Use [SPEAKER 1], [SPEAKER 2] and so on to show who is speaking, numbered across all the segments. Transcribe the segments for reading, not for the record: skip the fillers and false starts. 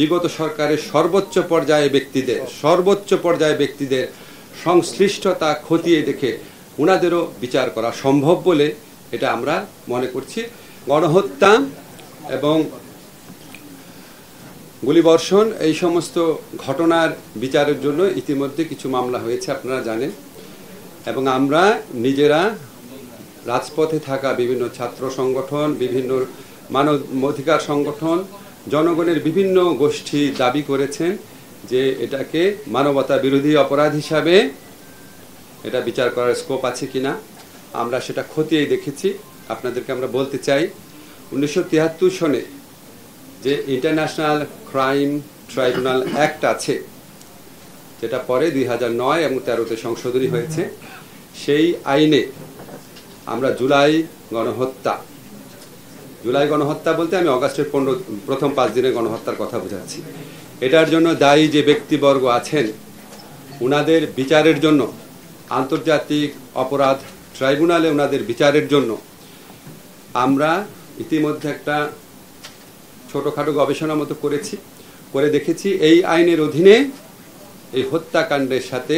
[SPEAKER 1] বিগত সরকারের সর্বোচ্চ পর্যায়ে ব্যক্তিদের সংশ্লিষ্টতা খতিয়ে দেখে উনাদেরও বিচার করা সম্ভব বলে এটা আমরা মনে করছি। গণহত্যা এবং গুলিবর্ষণ এই সমস্ত ঘটনার বিচারের জন্য ইতিমধ্যে কিছু মামলা হয়েছে আপনারা জানেন, এবং আমরা নিজেরা রাজপথে থাকা বিভিন্ন ছাত্র সংগঠন, বিভিন্ন মানবাধিকার সংগঠন, জনগণের বিভিন্ন গোষ্ঠী দাবি করেছেন যে এটাকে মানবতা বিরোধী অপরাধ হিসাবে এটা বিচার করার স্কোপ আছে কিনা। আমরা সেটা খতিয়ে দেখেছি। আপনাদেরকে আমরা বলতে চাই 1973 সনে যে ইন্টারন্যাশনাল ক্রাইম ট্রাইব্যুনাল অ্যাক্ট আছে, যেটা পরে 2009 এবং 2013-তে সংশোধনী হয়েছে, সেই আইনে আমরা জুলাই গণহত্যা বলতে আমি অগাস্টের প্রথম 5 দিনের গণহত্যার কথা বোঝাচ্ছি। এটার জন্য দায়ী যে ব্যক্তিবর্গ আছেন উনাদের বিচারের জন্য আন্তর্জাতিক অপরাধ ট্রাইব্যুনালে উনাদের বিচারের জন্য আমরা ইতিমধ্যে একটা ছোটখাটো গবেষণা মতো করে দেখেছি এই আইনের অধীনে এই হত্যাকাণ্ডের সাথে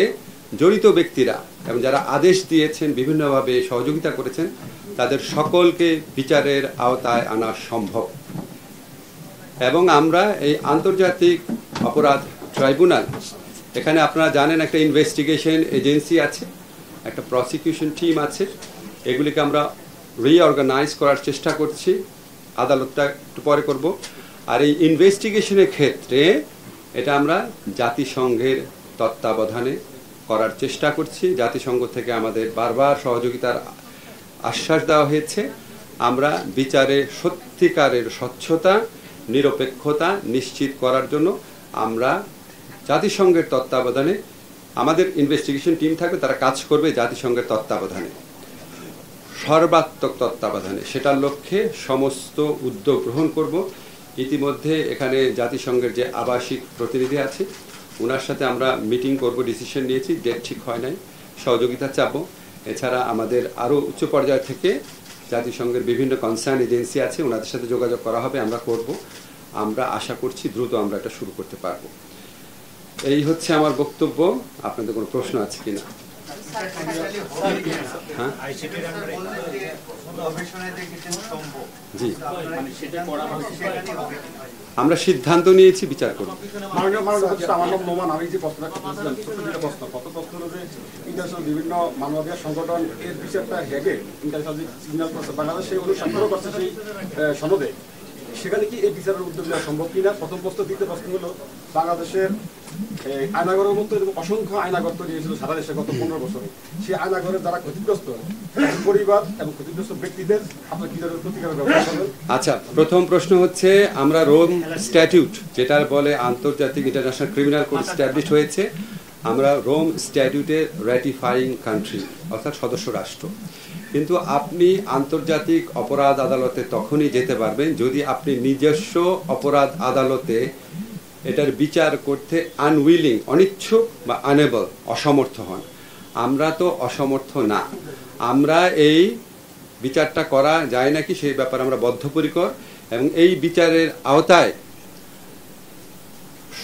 [SPEAKER 1] জড়িত ব্যক্তিরা এবং যারা আদেশ দিয়েছেন, বিভিন্নভাবে সহযোগিতা করেছেন, তাদের সকলকে বিচারের আওতায় আনা সম্ভব। এবং আমরা এই আন্তর্জাতিক অপরাধ ট্রাইব্যুনাল, এখানে আপনারা জানেন একটা ইনভেস্টিগেশন এজেন্সি আছে, একটা প্রসিকিউশন টিম আছে, এগুলিকে আমরা রিঅর্গানাইজ করার চেষ্টা করছি। আদালতটা একটু পরে করব। আর এই ইনভেস্টিগেশনের ক্ষেত্রে এটা আমরা জাতিসংঘের তত্ত্বাবধানে করার চেষ্টা করছি। জাতিসংঘ থেকে আমাদের বারবার সহযোগিতার আশ্বাস দেওয়া হয়েছে। আমরা বিচারে সত্যিকারের স্বচ্ছতা, নিরপেক্ষতা নিশ্চিত করার জন্য আমরা জাতিসংঘের তত্ত্বাবধানে আমাদের ইনভেস্টিগেশন টিম থাকবে, তারা কাজ করবে জাতিসংঘের তত্ত্বাবধানে, সর্বাত্মক তত্ত্বাবধানে। সেটার লক্ষ্যে সমস্ত উদ্যোগ গ্রহণ করব। ইতিমধ্যে এখানে জাতিসংঘের যে আবাসিক প্রতিনিধি আছে ওনার সাথে আমরা মিটিং করব, ডিসিশন নিয়েছি, ডেট ঠিক হয় নাই, সহযোগিতা চাবো। এছাড়া আমাদের আরও উচ্চ পর্যায় থেকে জাতিসংঘের বিভিন্ন কনসার্ন এজেন্সি আছে, ওনাদের সাথে যোগাযোগ করা হবে, আমরা করব। আমরা আশা করছি দ্রুত আমরা এটা শুরু করতে পারবো। এই হচ্ছে আমার বক্তব্য। আপনাদের কোনো প্রশ্ন আছে কিনা? হ্যাঁ, জি, আমরা সিদ্ধান্ত নিয়েছি, বিচার করব।
[SPEAKER 2] বিভিন্ন মানবাধিকার সংগঠন এর বিচারটা হেগে ইন্টারন্যাশনাল বাংলাদেশ সেই অনুসংগ্রহ করছে সেই সনদে, সেখানে কি এই বিচারের উদ্যোগ নেওয়া সম্ভব কিনা? প্রথম প্রশ্ন। দ্বিতীয় প্রশ্ন হলো, বাংলাদেশের আয়নাগরের মতো এরকম অসংখ্য আয়নাগর তৈরি হয়েছিল সারা দেশে গত 15 বছরে। সেই আয়নাগরের যারা ক্ষতিগ্রস্ত পরিবার এবং ক্ষতিগ্রস্ত ব্যক্তিদের আপনার কি ধরনের প্রতিকারের ব্যবস্থা করবেন?
[SPEAKER 1] আচ্ছা, প্রথম প্রশ্ন হচ্ছে, আমরা রোম স্ট্যাটিউট, যেটা বলে আন্তর্জাতিক ইন্টারন্যাশনাল ক্রিমিনাল কোড স্ট্যাবলিশ হয়েছে, আমরা রোম স্ট্যাটিউটের র্যাটিফাইং কান্ট্রি, অর্থাৎ সদস্য রাষ্ট্র। কিন্তু আপনি আন্তর্জাতিক অপরাধ আদালতে তখনই যেতে পারবেন যদি আপনি নিজস্ব অপরাধ আদালতে এটার বিচার করতে আনউইলিং, অনিচ্ছুক বা আনেবল, অসমর্থ হন। আমরা তো অসমর্থ না। আমরা এই বিচারটা করা যায় নাকি সেই ব্যাপারে আমরা বদ্ধপরিকর, এবং এই বিচারের আওতায়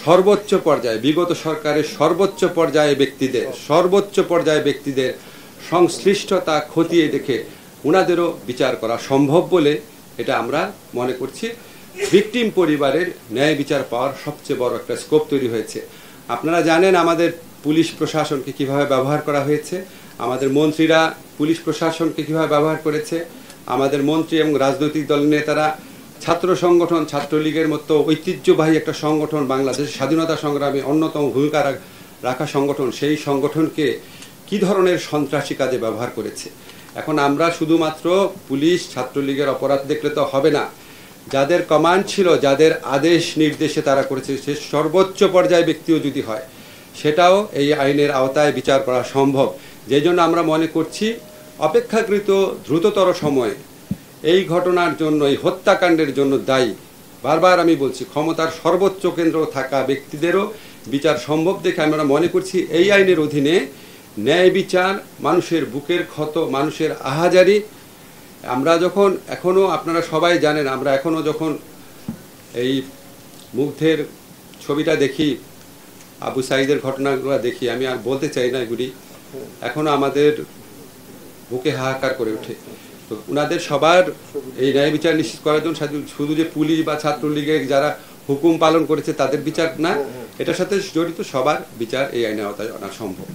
[SPEAKER 1] সর্বোচ্চ পর্যায়ে, বিগত সরকারের সর্বোচ্চ পর্যায়ে ব্যক্তিদের সংশ্লিষ্টতা খতিয়ে দেখে উনাদেরও বিচার করা সম্ভব বলে এটা আমরা মনে করছি। ভিকটিম পরিবারের ন্যায় বিচার পাওয়ার সবচেয়ে বড় একটা স্কোপ তৈরি হয়েছে। আপনারা জানেন আমাদের পুলিশ প্রশাসনকে কিভাবে ব্যবহার করা হয়েছে, আমাদের মন্ত্রীরা পুলিশ প্রশাসনকে কিভাবে ব্যবহার করেছে, আমাদের মন্ত্রী এবং রাজনৈতিক দলের নেতারা ছাত্র সংগঠন, ছাত্রলীগের মতো ঐতিহ্যবাহী একটা সংগঠন, বাংলাদেশের স্বাধীনতা সংগ্রামে অন্যতম ভূমিকা রাখা সংগঠন, সেই সংগঠনকে কি ধরনের সন্ত্রাসী কাজে ব্যবহার করেছে। এখন আমরা শুধুমাত্র পুলিশ, ছাত্রলীগের অপরাধ দেখলে তো হবে না। যাদের কমান্ড ছিল, যাদের আদেশ নির্দেশে তারা করেছে, সে সর্বোচ্চ পর্যায়ে ব্যক্তিও যদি হয় সেটাও এই আইনের আওতায় বিচার করা সম্ভব। যেই জন্য আমরা মনে করছি অপেক্ষাকৃত দ্রুততর সময়ে এই ঘটনার জন্য, এই হত্যাকাণ্ডের জন্য দায়ী, বারবার আমি বলছি, ক্ষমতার সর্বোচ্চ কেন্দ্র থাকা ব্যক্তিদেরও বিচার সম্ভব দেখে আমরা মনে করছি এই আইনের অধীনে ন্যায় বিচার, মানুষের বুকের ক্ষত, মানুষের আহাজারি। আমরা যখন এখনও, আপনারা সবাই জানেন, আমরা এখনও যখন এই মুগ্ধের ছবিটা দেখি, আবু সাঈদের ঘটনাগুলো দেখি, আমি আর বলতে চাই না, এগুলি এখনো আমাদের বুকে হাহাকার করে ওঠে। তো ওনাদের সবার এই ন্যায় বিচার নিশ্চিত করার জন্য শুধু যে পুলিশ বা ছাত্রলীগের যারা হুকুম পালন করেছে তাদের বিচার না, এটার সাথে জড়িত সবার বিচার এই আইনের আওতায় আনা সম্ভব।